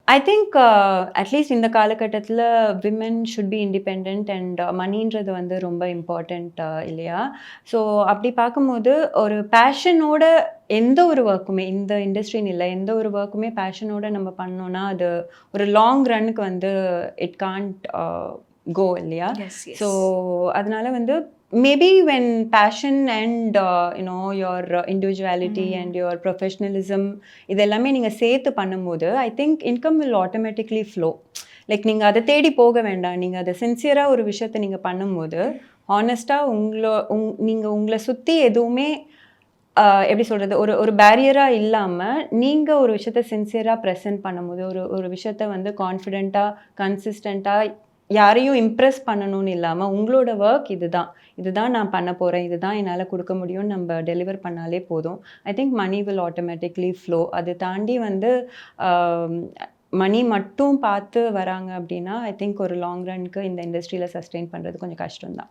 I think at least இந்த காலகட்டத்தில women should be independent and மணின்றது வந்து ரொம்ப இம்பார்ட்டன்ட் இல்லையா? ஸோ அப்படி பார்க்கும்போது ஒரு பேஷனோட எந்த ஒரு ஒர்க்குமே இந்த இண்டஸ்ட்ரின்னு இல்ல. எந்த ஒரு ஒர்க்குமே பேஷனோட நம்ம பண்ணோம்னா, அது ஒரு லாங் ரன்னுக்கு வந்து இட் கான்ட் கோ இல்லையா? Yes, so yes. அதனால வந்து maybe when passion and your individuality hmm. And your professionalism இது எல்லாமே நீங்க சேர்த்து பண்ணும்போது, I think income will automatically flow. Like நீங்க அத தேடி போக வேண்டாம். நீங்க அத சின்சியரா ஒரு விஷயத்த நீங்க பண்ணும்போது, ஹானஸ்ட்டா நீங்க உங்கள சுத்தி எதுவுமே எப்படி சொல்றது? ஒரு ஒரு பேரியரா இல்லாம, நீங்க ஒரு விஷயத்த சின்சியரா பிரசன்ட் பண்ணும்போது, ஒரு ஒரு விஷயத்த வந்து கான்ஃபிடென்ட்டா, கன்சிஸ்டென்ட்டா யாரையும் இம்ப்ரெஸ் பண்ணணும்னு இல்லாம, உங்களோட வொர்க் இதுதான். இதுதான் நான் பண்ண போறேன். இதுதான் என்னால குடுக்க முடியும்னு நம்ப டெலிவர் பண்ணாலே போதும். I think money will automatically flow. அது தாண்டி வந்து அ மனி மட்டும் பார்த்து வராங்க அப்டின்னா, ஐ திங்க் ஒரு லாங் ரன்க்கு இந்த இண்டஸ்ட்ரியில சஸ்டெயின் பண்றது கொஞ்சம் கஷ்டம் தான்.